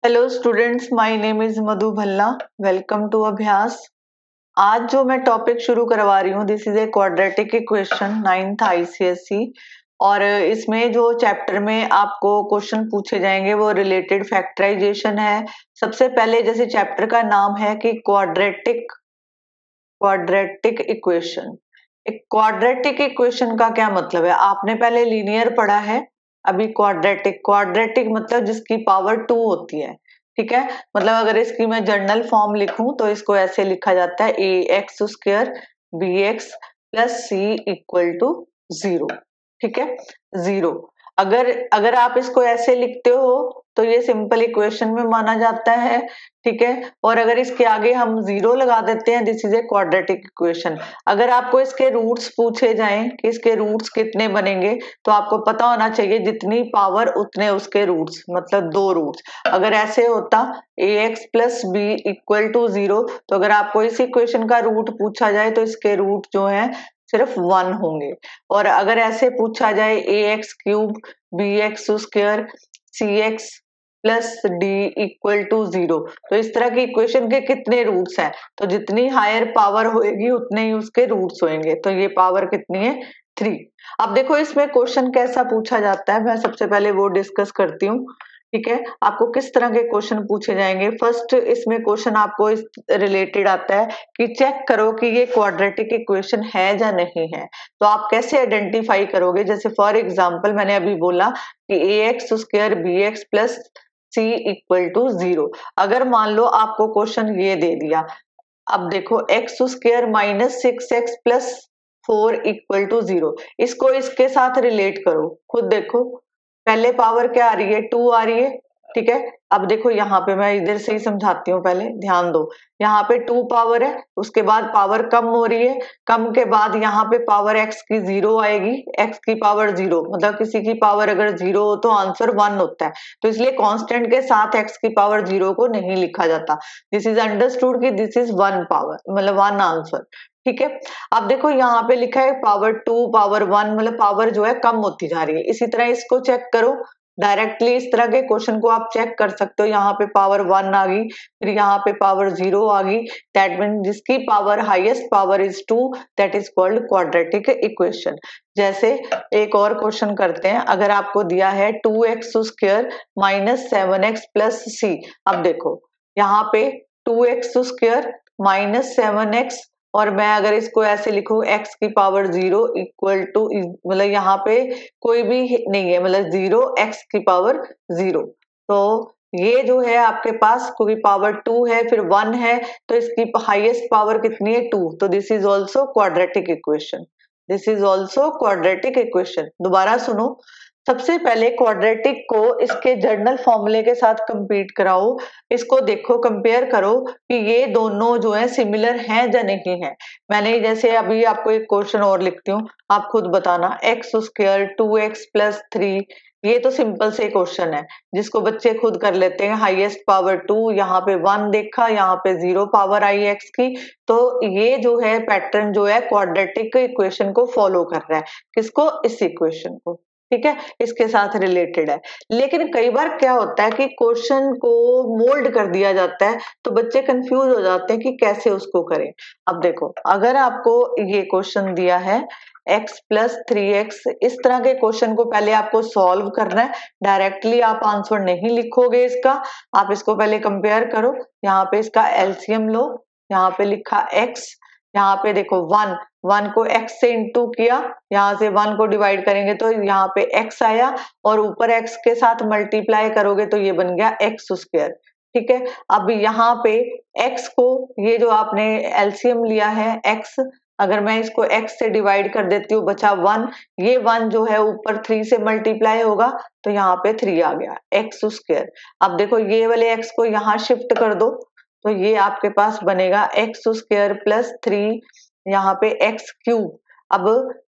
Hello students, my name is Madhu Bhalla. Welcome to Abhyas. आज जो मैं टॉपिक शुरू करवा रही हूँ, this is a quadratic equation, 9th ICSE. और इसमें जो चैप्टर में आपको क्वेश्चन पूछे जाएंगे वो रिलेटेड फैक्टराइजेशन है। सबसे पहले जैसे चैप्टर का नाम है कि क्वाड्रेटिक इक्वेशन। एक क्वाड्रेटिक इक्वेशन का क्या मतलब है? आपने पहले लीनियर पढ़ा है, अभी क्वाड्रेटिक मतलब जिसकी पावर 2 होती है। ठीक है, मतलब अगर इसकी मैं जर्नल फॉर्म लिखूं तो इसको ऐसे लिखा जाता है A X square B X plus C equal to 0। ठीक है, 0। अगर अगर आप इसको ऐसे लिखते हो तो ये सिंपल इक्वेशन में माना जाता है। ठीक है, और अगर इसके आगे हम 0 लगा देते हैं, this is a quadratic equation. अगर आपको इसके रूट्स पूछे जाएं कि इसके रूट्स कितने बनेंगे, तो आपको पता होना चाहिए जितनी पावर उतने उसके रूट्स, मतलब 2 रूट्स। अगर ऐसे होता A X plus B equal to 0, तो अगर आपको इस इक्वेशन का रूट पूछा जाए तो इसके रूट जो है सिर्फ 1 होंगे। और अगर ऐसे पूछा जाए A X cube B X square C X plus D equal to 0, तो इस तरह की इक्वेशन के कितने रूट्स हैं, तो जितनी हायर पावर होएगी उतने ही उसके रूट्स होंगे। तो ये पावर कितनी है? 3। अब देखो इसमें क्वेश्चन कैसा पूछा जाता है, मैं सबसे पहले वो डिस्कस करती हूँ। ठीक है, आपको किस तरह के क्वेश्चन पूछे जाएंगे। फर्स्ट इसमें क्वेश्चन आपको इस रिलेटेड आता है कि चेक करो कि ये क्वाड्रेटिक इक्वेशन है या नहीं है। तो आप कैसे आइडेंटिफाई करोगे? जैसे फॉर एग्जांपल मैंने अभी बोला कि A X square B X plus C equal to 0। अगर मान लो आपको क्वेश्चन ये दे दिया, अब देखो X square minus 6x plus 4 equal to 0, इसको इसके साथ रिलेट करो। खुद देखो, पहले पावर क्या आ रही है? 2 आ रही है। ठीक है, अब देखो यहाँ पे मैं इधर से ही समझाती हूँ, पहले ध्यान दो। यहाँ पे 2 पावर है, उसके बाद पावर कम हो रही है, कम के बाद यहाँ पे पावर x की 0 आएगी। x की पावर 0 मतलब किसी की पावर अगर 0 हो तो आंसर 1 होता है, तो इसलिए कांस्टेंट के साथ x की पावर 0 को नहीं लिखा जाता। दिस इज अंडरस्टूड कि दिस इज 1 पावर, मतलब 1 आंसर। ठीक है, अब देखो यहाँ पे लिखा है पावर 2 पावर 1, मतलब पावर जो है कम होती जा रही है। इसी तरह इसको चेक करो, डायरेक्टली इस तरह के क्वेश्चन को आप चेक कर सकते हो। यहाँ पे पावर 1 आ गई, फिर यहाँ पे पावर 0 आ गई, दैट मीन जिसकी power highest power is 2, that is called quadratic equation. जैसे एक और क्वेश्चन करते हैं, अगर आपको दिया है 2x square minus 7x plus सी। अब देखो यहाँ पे 2x स्क्वायर माइनस 7x, और मैं अगर इसको ऐसे लिखूं x की पावर 0 इक्वल टू, मतलब यहाँ पे कोई भी नहीं है, मतलब 0 x की पावर 0। तो ये जो है आपके पास, क्योंकि पावर 2 है फिर 1 है, तो इसकी हाईएस्ट पावर कितनी है? 2। तो this is also quadratic equation. This is also quadratic equation. दोबारा सुनो, सबसे पहले क्वाड्रेटिक को इसके जर्नल फॉर्मूले के साथ कंपीट कराओ। इसको देखो, कंपेयर करो कि ये दोनों जो है सिमिलर हैं या नहीं है। मैंने जैसे अभी आपको एक क्वेश्चन और लिखती हूँ, आप खुद बताना। एक्स स्क्वायर 2x प्लस 3, ये तो सिंपल से क्वेश्चन है जिसको बच्चे खुद कर लेते हैं। हाईएस्ट पावर 2, यहाँ पे 1 देखा, यहाँ पे 0 पावर आई एक्स की। तो ये जो है पैटर्न जो है क्वाड्रेटिक इक्वेशन को फॉलो कर रहा है। किसको? इस इक्वेशन को। ठीक है, इसके साथ रिलेटेड है। लेकिन कई बार क्या होता है कि क्वेश्चन को मोल्ड कर दिया जाता है, तो बच्चे कंफ्यूज हो जाते हैं कि कैसे उसको करें। अब देखो, अगर आपको ये क्वेश्चन दिया है x प्लस 3x, इस तरह के क्वेश्चन को पहले आपको सॉल्व करना है। डायरेक्टली आप आंसर नहीं लिखोगे इसका, आप इसको पहले कंपेयर करो। यहाँ पे इसका एलसीएम लो, यहाँ पे लिखा x, यहाँ पे देखो 1 को x से इंटू किया, यहाँ से 1 को डिवाइड करेंगे तो यहाँ पे x आया, और ऊपर x के साथ मल्टीप्लाई करोगे तो ये बन गया x स्क्वायर। ठीक है, अब यहाँ पे x को, ये जो आपने एलसीएम लिया है x, अगर मैं इसको x से डिवाइड कर देती हूँ, बचा 1, ये 1 जो है ऊपर 3 से मल्टीप्लाई होगा तो यहाँ पे 3 आ गया x स्क्वायर। अब देखो ये वाले x को यहाँ शिफ्ट कर दो, तो ये आपके पास बनेगा एक्स स्क्वायर प्लस 3, यहाँ पे एक्स क्यूब। अब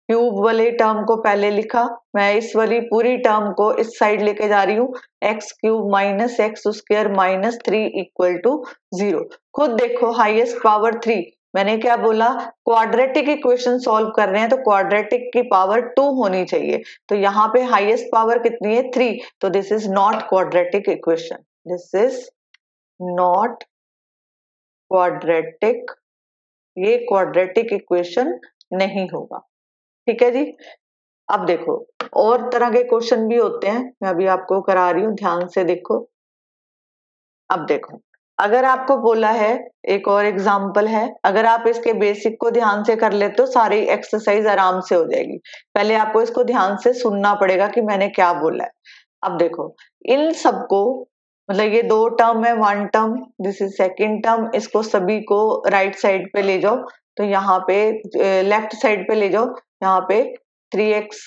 क्यूब वाले टर्म को पहले लिखा, मैं इस वाली पूरी टर्म को इस साइड लेके जा रही हूँ। X cube minus X square minus 3 equal to 0। खुद देखो, हाईएस्ट पावर 3, मैंने क्या बोला? क्वाड्रेटिक इक्वेशन सॉल्व कर रहे हैं तो क्वाड्रेटिक की पावर 2 होनी चाहिए। तो यहाँ पे हाईएस्ट पावर कितनी है? 3, तो this is not quadratic equation. This is not quadratic, ये क्वाड्रेटिक इक्वेशन नहीं होगा। ठीक है जी। अब देखो और तरह के क्वेश्चन भी होते हैं, मैं अभी आपको करा रही हूं, ध्यान से देखो। अब देखो अगर आपको बोला है, एक और एग्जांपल है, अगर आप इसके बेसिक को ध्यान से कर ले तो सारी एक्सरसाइज आराम से हो जाएगी। पहले आपको इसको ध्यान से सुनना पड़ेगा कि मैंने क्या बोला है। अब देखो इन सबको, मतलब ये दो टर्म है, one term, this is second term, इसको सभी को राइट साइड पे ले जाओ, तो यहाँ पे लेफ्ट साइड पे ले जाओ, यहाँ पे 3x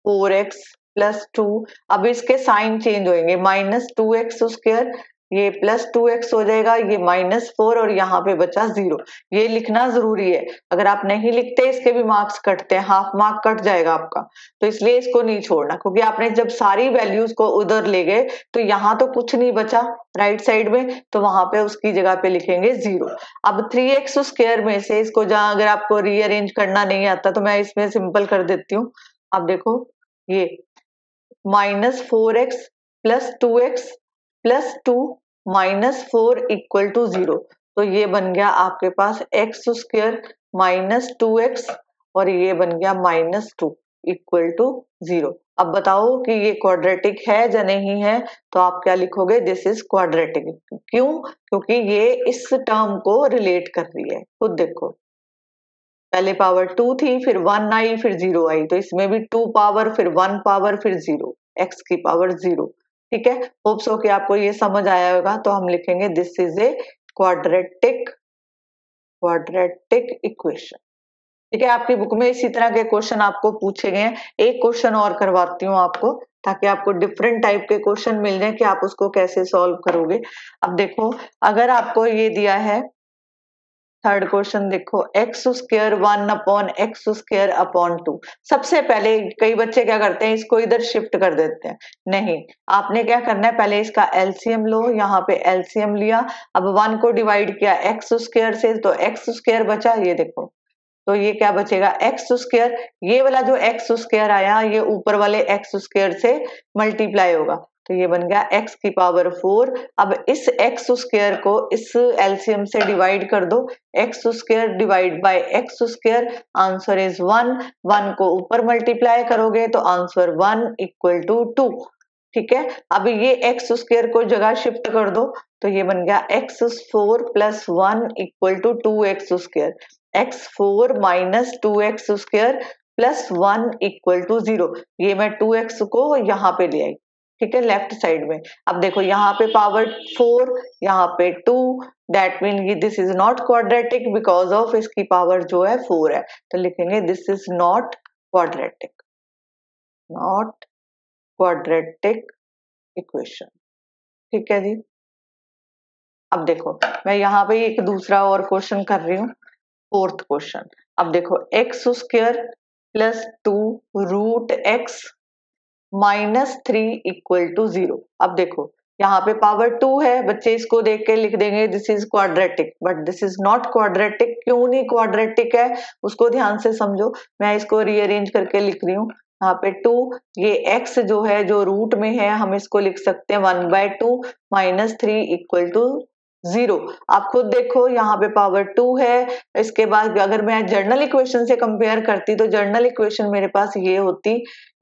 4x प्लस 2, अब इसके साइन चेंज होंगे, -2x², ये +2x हो जाएगा, ये -4 और यहाँ पे बचा 0। ये लिखना जरूरी है, अगर आप नहीं लिखते इसके भी मार्क्स कटते हैं, हाफ मार्क कट जाएगा आपका, तो इसलिए इसको नहीं छोड़ना, क्योंकि आपने जब सारी वैल्यूज को उधर ले गए तो यहाँ तो कुछ नहीं बचा राइट साइड में, तो वहां पे उसकी जगह पे लिखेंगे 0। अब 3x² में से इसको जहां अगर आपको रीअरेंज करना नहीं आता तो मैं इसमें सिंपल कर देती हूँ। अब देखो ये -4x + 2x + 2 -4 = 0, तो ये बन गया आपके पास x² - 2x और ये बन गया -2 = 0। अब बताओ कि ये क्वाड्रेटिक है या नहीं है, तो आप क्या लिखोगे, दिस इज क्वाड्रेटिक। क्यों? क्योंकि ये इस टर्म को रिलेट कर रही है, खुद देखो, पहले पावर 2 थी, फिर 1 आई, फिर 0 आई, तो इसमें भी 2 पावर, फिर 1 पावर, फिर 0, x की पावर 0। ठीक है, होप सो कि आपको ये समझ आया होगा। तो हम लिखेंगे this is a quadratic equation. ठीक है, आपकी बुक में इसी तरह के क्वेश्चन आपको पूछे गए हैं। एक क्वेश्चन और करवाती हूँ आपको, ताकि आपको डिफरेंट टाइप के क्वेश्चन मिल जाए कि आप उसको कैसे सॉल्व करोगे। अब देखो अगर आपको ये दिया है, थर्ड क्वेश्चन देखो, x² 1/x² 2। सबसे पहले कई बच्चे क्या करते हैं, इसको इधर शिफ्ट कर देते हैं, नहीं, आपने क्या करना है, पहले इसका एलसीएम लो, यहाँ पे एलसीएम लिया, अब 1 को डिवाइड किया x² से, तो x² बचा, ये देखो, तो ये क्या बचेगा, x², ये वाला जो x² आया ये ऊपर वाले x² से मल्टीप्लाई होगा, तो ये बन गया x की पावर 4। अब इस x² को इस एलसीएम से डिवाइड कर दो, x² divide by x², answer is 1। 1 को ऊपर मल्टीप्लाई करोगे तो आंसर 1 = 2। ठीक है, अब ये x² को जगह शिफ्ट कर दो, तो ये बन गया x4 + 1 = 2x², x4 - 2x² + 1 = 0। ये मैं 2x को यहाँ पे ले आई, ठीक है, लेफ्ट साइड में। अब देखो यहाँ पे पावर 4, यहाँ पे 2, that mean this is not quadratic because of इसकी पावर जो है 4 है, तो लिखेंगे this is not quadratic equation. ठीक है जी। अब देखो मैं यहाँ पे एक दूसरा और क्वेश्चन कर रही हूँ, फोर्थ क्वेश्चन। अब देखो x² + 2 √x -3 = 0। अब देखो यहाँ पे पावर 2 है, बच्चे इसको देख के लिख देंगे this is quadratic, but this is not quadratic. क्यों नहीं क्वाड्रेटिक है उसको ध्यान से समझो, मैं इसको रीअरेंज करके लिख रही हूँ। यहाँ पे 2, ये x जो है जो रूट में है, हम इसको लिख सकते हैं 1/2 -3 = 0। आप खुद देखो यहाँ पे पावर 2 है, इसके बाद अगर मैं जर्नल इक्वेशन से कंपेयर करती तो जर्नल इक्वेशन मेरे पास ये होती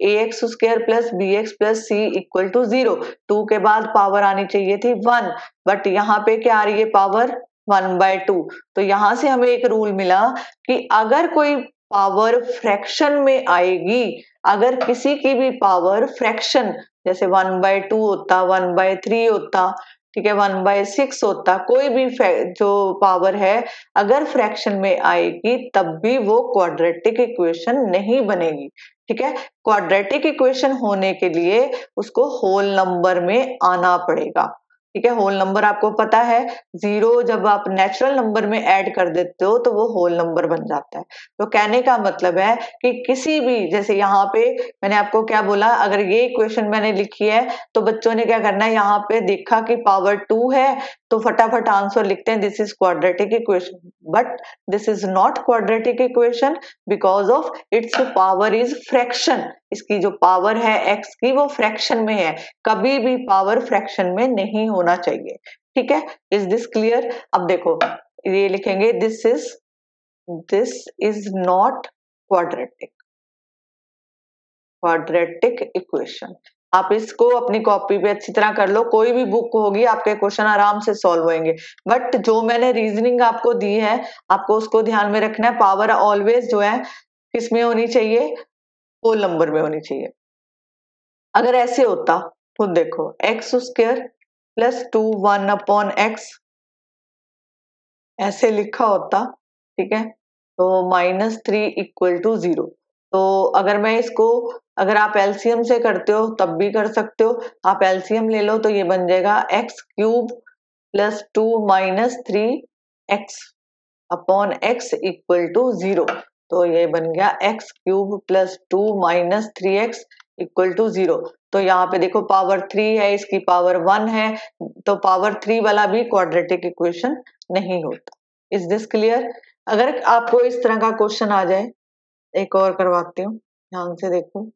ax² + bx + c = 0। 2 के बाद पावर आनी चाहिए थी 1, बट यहाँ पे क्या आ रही है, पावर 1/2। तो यहाँ से हमें एक रूल मिला कि अगर कोई पावर फ्रैक्शन में आएगी, अगर किसी की भी पावर फ्रैक्शन जैसे 1/2 होता, 1/3 होता, ठीक है, 1/6 होता, कोई भी जो पावर है अगर फ्रैक्शन में आएगी तब भी वो क्वाड्रेटिक इक्वेशन नहीं बनेगी। ठीक है, क्वाड्रेटिक इक्वेशन होने के लिए उसको होल नंबर में आना पड़ेगा। ठीक है, होल नंबर आपको पता है 0 जब आप नेचुरल नंबर में ऐड कर देते हो तो वो होल नंबर बन जाता है। तो कहने का मतलब है कि किसी भी, जैसे यहाँ पे मैंने आपको क्या बोला, अगर ये इक्वेशन मैंने लिखी है तो बच्चों ने क्या करना है, यहाँ पे देखा कि पावर 2 है तो फटाफट आंसर लिखते हैं this is quadratic equation, but this is not quadratic equation because of its power is fraction. इसकी जो पावर है x की वो फ्रैक्शन में है, कभी भी पावर फ्रैक्शन में नहीं होना चाहिए। ठीक है, इज दिस क्लियर? अब देखो ये लिखेंगे this is not quadratic equation. आप इसको अपनी कॉपी पे अच्छी तरह कर लो, कोई भी बुक होगी आपके क्वेश्चन आराम से सॉल्व होंगे। बट जो मैंने रीजनिंग आपको दी है आपको उसको ध्यान में रखना है, पावर ऑलवेज जो है किस में होनी चाहिए, होल नंबर में होनी चाहिए। अगर ऐसे होता तो देखो X square plus 2 1 upon x ऐसे लिखा होता, ठीक है, तो -3 इक्वल टू 0। तो अगर मैं इसको, अगर आप एलसीएम से करते हो तब भी कर सकते हो, आप एलसीएम ले लो तो ये बन जाएगा X cube plus 2 -3 X upon X equal to 0। तो ये बन गया X cube plus 2 -3 X equal to 0। तो यहाँ पे देखो पावर 3 है, इसकी पावर 1 है, तो पावर 3 वाला भी क्वाड्रेटिक इक्वेशन नहीं होता। Is this clear? अगर आपको इस तरह का क्वेश्चन आ जाए, एक और करवाती हूँ, ध्यान से देखो,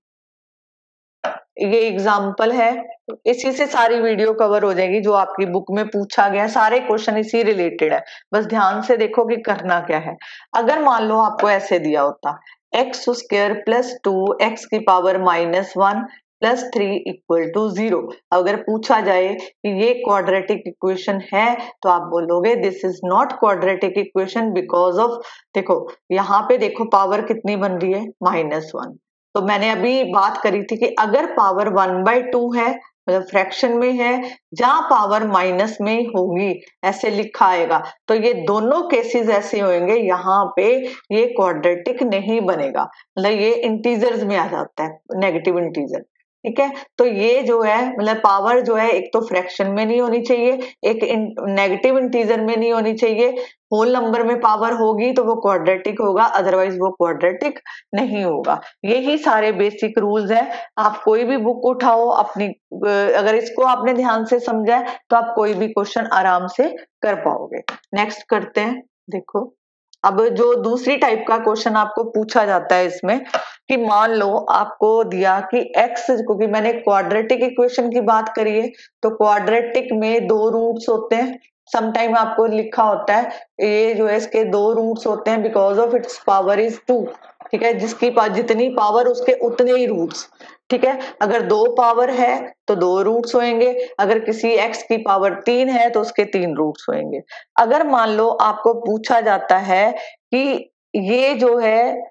ये एग्जाम्पल है, इसी से सारी वीडियो कवर हो जाएगी, जो आपकी बुक में पूछा गया सारे क्वेश्चन इसी रिलेटेड है, बस ध्यान से देखो कि करना क्या है। अगर मान लो आपको ऐसे दिया होता एक्स स्क्वायर प्लस 2 एक्स की पावर -1 प्लस 3 इक्वल टू 0, अगर पूछा जाए कि ये क्वाड्रेटिक इक्वेशन है तो आप बोलोगे this is not quadratic equation because of, देखो यहाँ पे देखो पावर कितनी बन रही है -1। तो मैंने अभी बात करी थी कि अगर पावर 1/2 है मतलब फ्रैक्शन में है, जहां पावर माइनस में होगी ऐसे लिखा आएगा, तो ये दोनों केसेस ऐसे होंगे, यहाँ पे ये क्वाड्रेटिक नहीं बनेगा, मतलब ये इंटीजर्स में आ जाता है, नेगेटिव इंटीजर। ठीक है, तो ये जो है मतलब पावर जो है एक तो फ्रैक्शन में नहीं होनी चाहिए, एक नेगेटिव इंटीजर में नहीं होनी चाहिए, होल नंबर में पावर होगी तो वो क्वाड्रेटिक होगा, अदरवाइज वो क्वाड्रेटिक नहीं होगा। यही सारे बेसिक रूल्स हैं। आप कोई भी बुक उठाओ अपनी, अगर इसको आपने ध्यान से समझा है तो आप कोई भी क्वेश्चन आराम से कर पाओगे। नेक्स्ट करते हैं, देखो अब जो दूसरी टाइप का क्वेश्चन आपको पूछा जाता है इसमें कि मान लो आपको दिया कि x, क्योंकि मैंने क्वाड्रेटिक इक्वेशन की बात करी है, तो क्वाड्रेटिक में 2 रूट्स होते हैं, समटाइम आपको लिखा होता है ये जो है इसके 2 रूट्स होते हैं because of its power is 2। ठीक है, जिसकी जितनी पावर उसके उतने ही रूट्स। ठीक है, अगर 2 पावर है तो 2 रूट्स होंगे, अगर किसी x की पावर 3 है तो उसके 3 रूट्स होंगे। अगर मान लो आपको पूछा जाता है कि ये जो है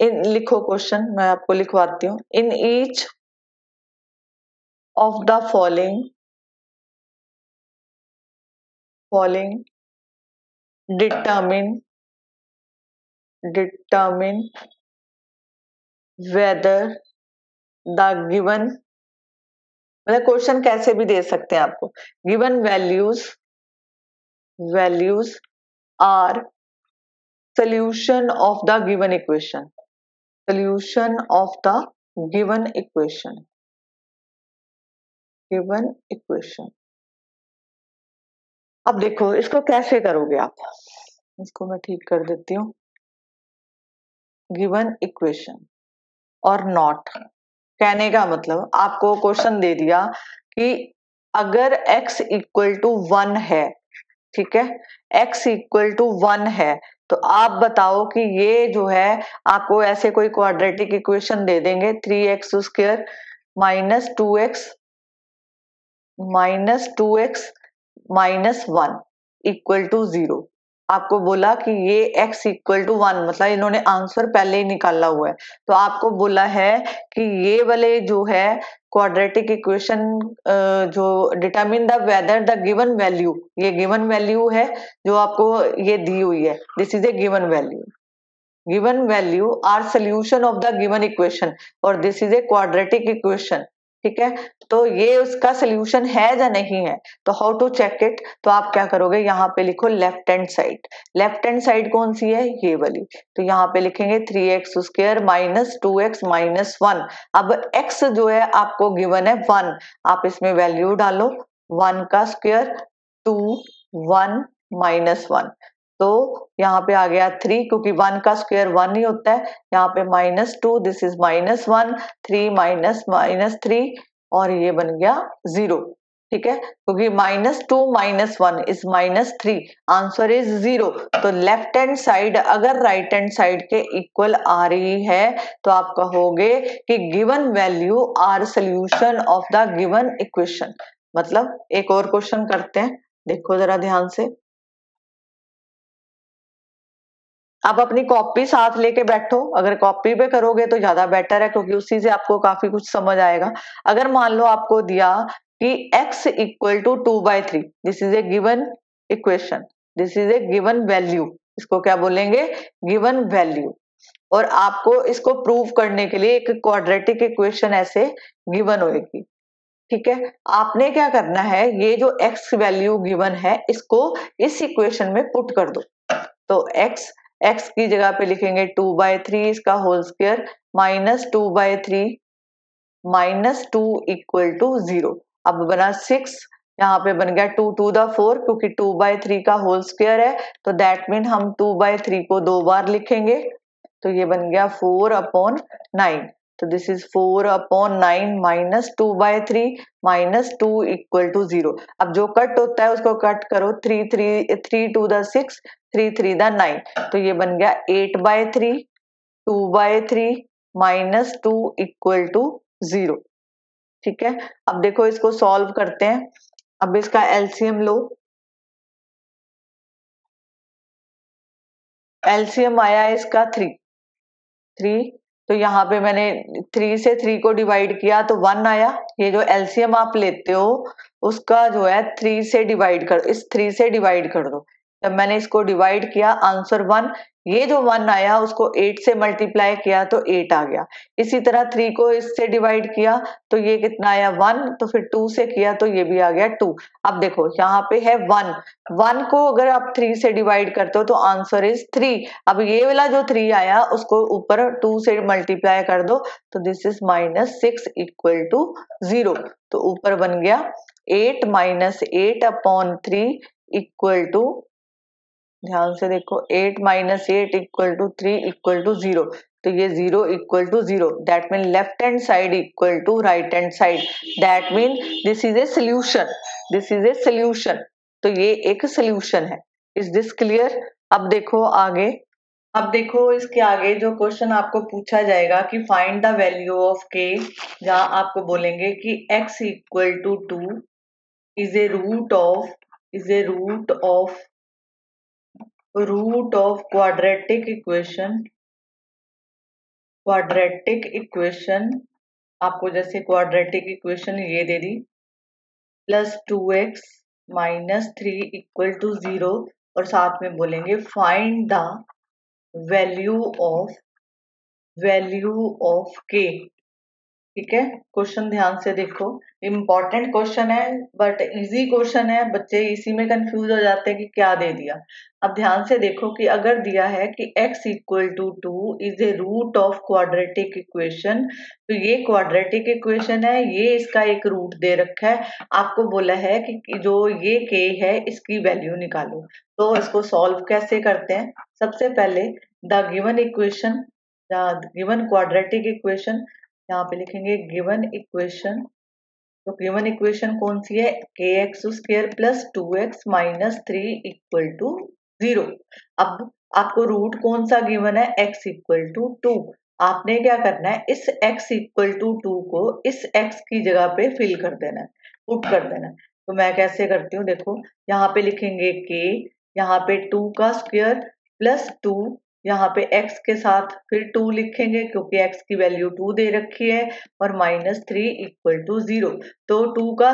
लिखो क्वेश्चन, मैं आपको लिखवाती हूँ, in each of the following determine whether the given, मतलब क्वेश्चन कैसे भी दे सकते हैं आपको, given values are solution of the given equation, solution of the given equation। अब देखो इसको कैसे करोगे आप, इसको मैं ठीक कर देती हूँ। गिवन इक्वेशन और नॉट, कहने का मतलब आपको क्वेश्चन दे दिया कि अगर x इक्वल टू 1 है, ठीक है, x इक्वल टू 1 है, तो आप बताओ कि ये जो है आपको ऐसे कोई क्वाड्रेटिक इक्वेशन दे देंगे 3x square -2x -1 equal to 0। आपको बोला कि ये x इक्वल टू 1, मतलब इन्होंने आंसर पहले ही निकाला हुआ है, तो आपको बोला है कि ये वाले जो है क्वाड्रेटिक इक्वेशन जो determine the whether the given value, ये गिवन वैल्यू है जो आपको ये दी हुई है, this is a given value are solution of the given equation और this is a quadratic equation. ठीक है, तो ये उसका सोल्यूशन है या नहीं है, तो हाउ टू चेक इट, तो आप क्या करोगे, यहाँ पे लिखो लेफ्ट हैंड साइड कौन सी है, ये वाली, तो यहाँ पे लिखेंगे 3x स्क्वायर -2x -1। अब x जो है आपको गिवन है 1, आप इसमें वैल्यू डालो 1 का स्क्वायर 2 1 -1, तो यहाँ पे आ गया 3, क्योंकि 1 का स्क्वायर 1 ही होता है। यहाँ पे -2, दिस इज -1, 3 -3 और ये बन गया 0। ठीक है, क्योंकि -2 -1 इज -3, आंसर इज 0। तो लेफ्ट हैंड साइड अगर राइट हैंड साइड के इक्वल आ रही है तो आप कहोगे कि given value are solution of the given equation. मतलब एक और क्वेश्चन करते हैं, देखो जरा ध्यान से। आप अपनी कॉपी साथ लेके बैठो, अगर कॉपी पे करोगे तो ज्यादा बेटर है, क्योंकि उसी से आपको काफी कुछ समझ आएगा। अगर मान लो आपको दिया कि x equal to 2/3, this is a given equation, this is a given value, इसको क्या बोलेंगे, गिवन वैल्यू। और आपको इसको प्रूव करने के लिए एक क्वाड्रेटिक इक्वेशन ऐसे गिवन होगी। ठीक है, आपने क्या करना है, ये जो x वैल्यू गिवन है इसको इस इक्वेशन में पुट कर दो। तो x की जगह पे लिखेंगे 2/3 इसका होल स्क्वायर -2/3 -2 इक्वल टू 0। अब बना 6, यहाँ पे बन गया 2 to the 4, क्योंकि 2/3 का होल स्क्वायर है तो दैट मीन हम 2/3 को 2 बार लिखेंगे, तो ये बन गया 4/9। तो दिस इज 4/9 -2/3 -2 इक्वल टू 0। अब जो कट होता है उसको कट करो, 3 to the 6, 3 the 9, तो ये बन गया 8/3 2/3 -2 इक्वल टू 0। ठीक है, अब देखो इसको सॉल्व करते हैं। अब इसका एलसीएम लो, एलसीएम आया इसका 3, तो यहाँ पे मैंने 3 से 3 को डिवाइड किया तो 1 आया। ये जो एलसीएम आप लेते हो उसका जो है 3 से डिवाइड कर, इस 3 से डिवाइड कर दो। जब मैंने इसको डिवाइड किया आंसर 1, ये जो 1 आया उसको 8 से मल्टीप्लाई किया तो 8 आ गया। इसी तरह 3 को इससे डिवाइड किया तो ये कितना आया 1, तो फिर 2 से किया तो ये भी आ गया 2। अब देखो यहाँ पे है 1 को अगर आप 3 से डिवाइड करते हो तो आंसर इज 3। अब ये वाला जो 3 आया उसको ऊपर 2 से मल्टीप्लाई कर दो तो दिस इज -6 इक्वल टू 0। तो ऊपर बन गया 8 -8/3 इक्वल टू, ध्यान से देखो, 8 -8 इक्वल टू 3 इक्वल टू 0। तो ये 0 equal to 0, that mean left hand side equal to right hand side, that mean this is a solution, this is a solution. तो ये एक सोल्यूशन है। Is this clear? अब देखो आगे, अब देखो इसके आगे जो क्वेश्चन आपको पूछा जाएगा कि find the value of k, जहां आपको बोलेंगे कि x equal to 2 is a root of quadratic equation, आपको जैसे क्वाड्रेटिक इक्वेशन ये दे दी +2x -3 इक्वल टू 0, और साथ में बोलेंगे find the value of k। ठीक है, क्वेश्चन ध्यान से देखो, इम्पोर्टेंट क्वेश्चन है बट इजी क्वेश्चन है, बच्चे इसी में कंफ्यूज हो जाते हैं कि क्या दे दिया। अब ध्यान से देखो कि अगर दिया है कि x equal to 2 is a root of quadratic equation, तो ये क्वाड्रेटिक इक्वेशन है, ये इसका एक रूट दे रखा है। आपको बोला है कि जो ये k है इसकी वैल्यू निकालो। तो इसको सॉल्व कैसे करते हैं, सबसे पहले the given equation, the given quadratic equation, यहाँ पे लिखेंगे गिवन इक्वेशन। तो गिवन इक्वेशन कौन सी है, kx² plus 2x minus 3 equal to 0। अब आपको रूट कौन सा गिवन है, x इक्वल टू 2। आपने क्या करना है, इस x इक्वल टू 2 को इस x की जगह पे फिल कर देना है, पुट कर देना है। तो मैं कैसे करती हूँ, देखो यहाँ पे लिखेंगे k, यहाँ पे 2 का स्क्वायर प्लस 2, यहाँ पे x के साथ फिर 2 लिखेंगे क्योंकि x की वैल्यू 2 दे रखी है, और -3 इक्वल टू 0। तो 2 का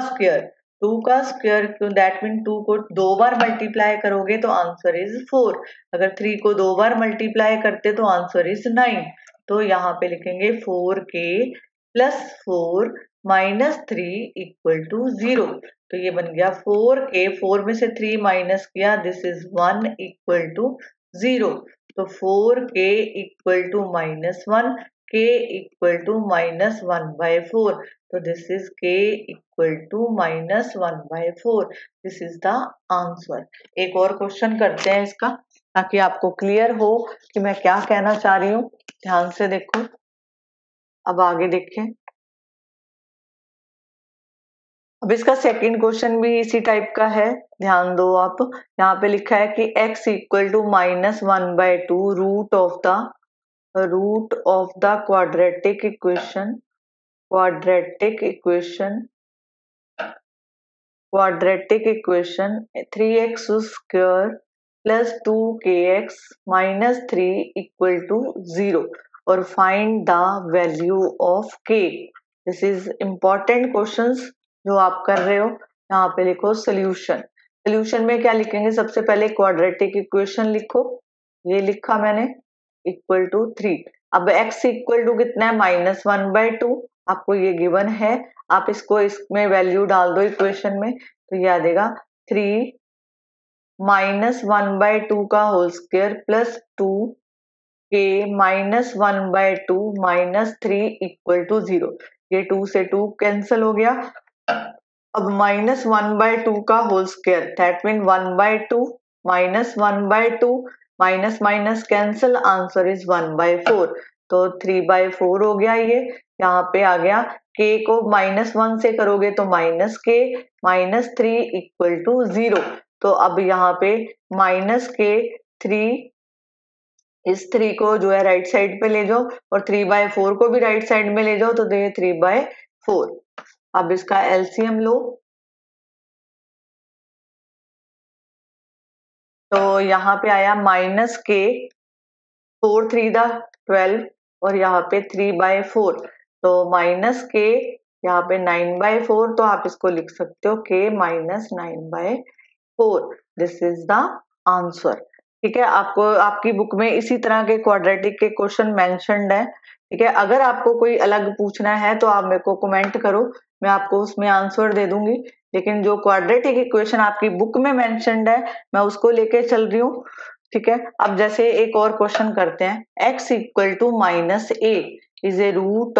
स्क्वायर दैट मीन 2 को 2 बार मल्टीप्लाई करोगे तो आंसर इज 4। अगर 3 को 2 बार मल्टीप्लाई करते तो आंसर इज 9। तो यहाँ पे लिखेंगे 4k प्लस 4 -3 इक्वल टू 0। तो ये बन गया 4k, 4 में से 3 माइनस किया, दिस इज 1 इक्वल टू 0। तो 4k equal to -1, k equal to -1/4, तो this is k equal to -1/4, this is the answer. एक और क्वेश्चन करते हैं इसका, ताकि आपको क्लियर हो कि मैं क्या कहना चाह रही हूँ। ध्यान से देखो, अब आगे देखें। अब इसका सेकंड क्वेश्चन भी इसी टाइप का है, ध्यान दो आप। यहाँ पे लिखा है कि x equal to -1/2 root of the quadratic equation quadratic equation 3x square plus 2kx minus 3 equal to 0 और find the value of k। This is important questions जो आप कर रहे हो। यहाँ पे लिखो सोल्यूशन में क्या लिखेंगे, सबसे पहले क्वाड्रेटिक इक्वेशन लिखो, ये लिखा मैंने, इक्वल टू 3। अब x इक्वल टू कितना है, -1/2, आपको ये गिवन है। आप इसको इसमें वैल्यू डाल दो इक्वेशन में, तो ये आ जाएगा 3 -1/2 का whole square plus 2k -1/2 minus 3 equal to 0। ये 2 से 2 कैंसिल हो गया। अब -1/2 का whole square, that mean 1/2 -1/2 minus minus cancel, answer is 1/4, तो 3/4 हो गया। ये यहाँ पे आ गया, k को -1 से करोगे तो -k -3 इक्वल टू 0। तो अब यहाँ पे -k 3, इस 3 को जो है राइट साइड पे ले जाओ और 3/4 को भी राइट साइड में ले जाओ, तो ये 3/4। अब इसका एलसीएम लो, तो यहाँ पे आया -k 4 3 12 और यहाँ पे 3/4, तो -k यहाँ पे 9/4, तो आप इसको लिख सकते हो k -9/4, this is the answer. ठीक है, आपको आपकी बुक में इसी तरह के क्वाड्रेटिक के क्वेश्चन मेंशन्ड है। ठीक है, अगर आपको कोई अलग पूछना है तो आप मेरे को कमेंट करो, मैं आपको उसमें आंसर दे दूंगी। लेकिन जो क्वाड्रेटिक इक्वेशन आपकी बुक में मेंशन्ड है, मैं उसको लेके चल रही हूँ। ठीक है, अब जैसे एक और क्वेश्चन करते हैं, x equal to -a is a root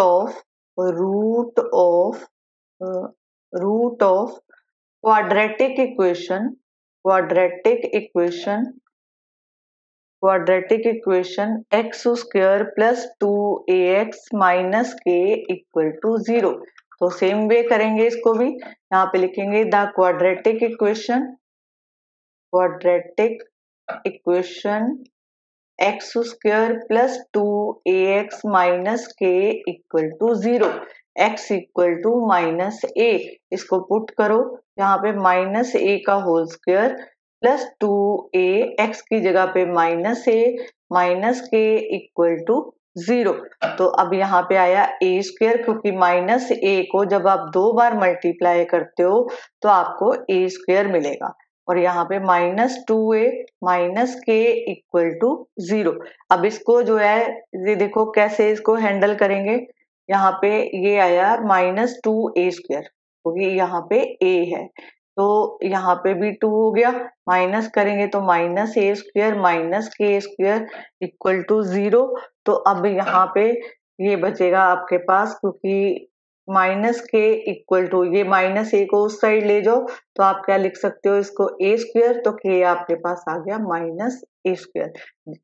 of quadratic equation x square plus 2ax minus k equal to 0। तो सेम वे करेंगे इसको भी, यहाँ पे लिखेंगे the quadratic equation x square plus 2ax minus k equal to 0। x equal to -a, इसको put करो, यहाँ पे -a का whole square plus 2a, x की जगह पे -a minus k equal to 0। तो अब यहाँ पे आया a स्क्वायर, क्योंकि -a को जब आप 2 बार मल्टीप्लाई करते हो तो आपको a स्क्वायर मिलेगा, और यहाँ पे -2a minus k equal to 0। अब इसको जो है, ये देखो कैसे इसको हैंडल करेंगे। यहाँ पे ये आया -2a स्क्वायर, क्योंकि यहाँ पे a है, तो यहाँ पे भी 2 हो गया, माइनस करेंगे तो -a square minus k square equal to 0। तो अब यहाँ पे ये बचेगा आपके पास, क्योंकि -k इक्वल टू, ये -a को उस साइड ले जाओ तो आप क्या लिख सकते हो, इसको a स्क्वायर, तो k आपके पास आ गया -a स्क्वायर।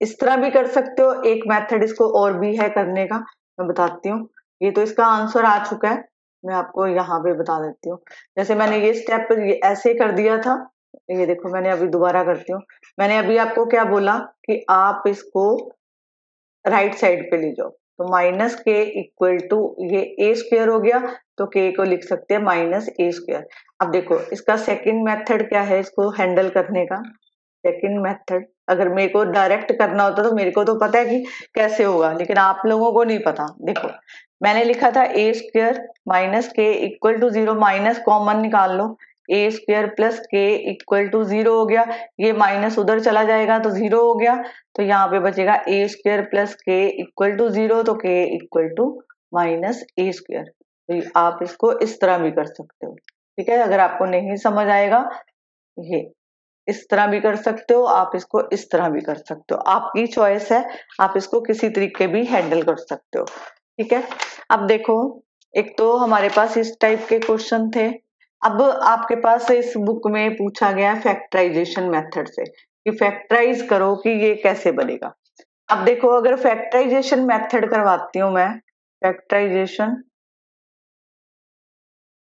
इस तरह भी कर सकते हो, एक मेथड इसको और भी है करने का, मैं बताती हूँ। ये तो इसका आंसर आ चुका है, मैं आपको यहाँ पे बता देती हूँ। जैसे मैंने ये स्टेप ऐसे कर दिया था, ये देखो मैंने अभी दोबारा करती हूँ। मैंने अभी आपको क्या बोला कि आप इसको राइट साइड पे ले जाओ, तो -k इक्वल टू, ये a स्क्वायर हो गया, तो k को लिख सकते हैं -a स्क्वायर। अब देखो इसका सेकंड मेथड क्या है इसको हैंडल करने का। सेकंड मेथड, अगर मेरे को डायरेक्ट करना होता तो मेरे को तो पता है कि कैसे होगा, लेकिन आप लोगों को नहीं पता। देखो मैंने लिखा था a square minus k equal to 0, minus common निकाल लो, a square plus k equal to 0 हो गया, ये माइनस उधर चला जाएगा तो 0 हो गया, तो यहाँ पे बचेगा a square plus k equal to 0, तो k equal to -a square. तो आप इसको इस तरह भी कर सकते हो। ठीक है, अगर आपको नहीं समझ आएगा, ये इस तरह भी कर सकते हो, आप इसको इस तरह भी कर सकते हो, आपकी चॉइस है, आप इसको किसी तरीके भी हैंडल कर सकते हो। ठीक है। अब देखो, एक तो हमारे पास इस टाइप के क्वेश्चन थे। अब आपके पास इस बुक में पूछा गया फैक्टराइजेशन मेथड से कि फैक्टराइज करो कि ये कैसे बनेगा। अब देखो, अगर फैक्टराइजेशन मेथड करवाती हूं मैं, factorization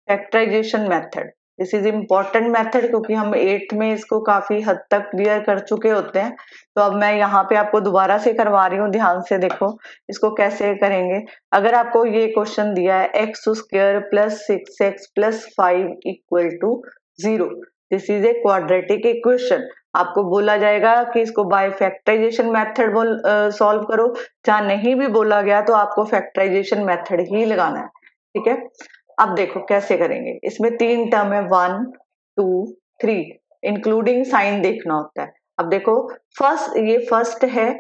factorization method, this is important method क्योंकि हम 8th में इसको काफी हद तक क्लियर कर चुके होते हैं। तो अब मैं यहाँ पे आपको दोबारा से करवा रही हूँ, ध्यान से देखो इसको कैसे करेंगे। अगर आपको ये क्वेश्चन दिया है x square plus 6x plus 5 equal to 0, this is a quadratic equation. आपको बोला जाएगा कि इसको बाय फैक्टराइजेशन मेथड सॉल्व करो। जहां नहीं भी बोला गया तो आपको फैक्टराइजेशन मेथड ही लगाना है। ठीक है। अब देखो कैसे करेंगे। इसमें 3 टर्म है, 1 2 3, इंक्लूडिंग साइन देखना होता है। अब देखो, ये फर्स्ट है,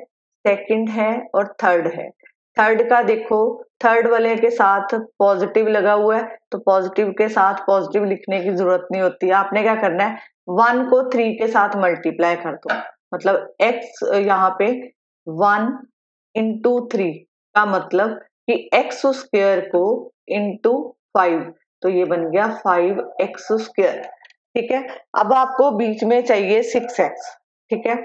सेकंड है और थर्ड है। थर्ड का देखो, थर्ड वाले के साथ पॉजिटिव लगा हुआ है तो पॉजिटिव के साथ पॉजिटिव लिखने की जरूरत नहीं होती। आपने क्या करना है, 1 को 3 के साथ मल्टीप्लाई कर दो, मतलब x यहाँ पे 1 इंटू 3 का मतलब कि एक्स स्क्वायर को इंटू 5, तो ये बन गया 5x स्क्वायर। ठीक है। अब आपको बीच में चाहिए 6x। ठीक है,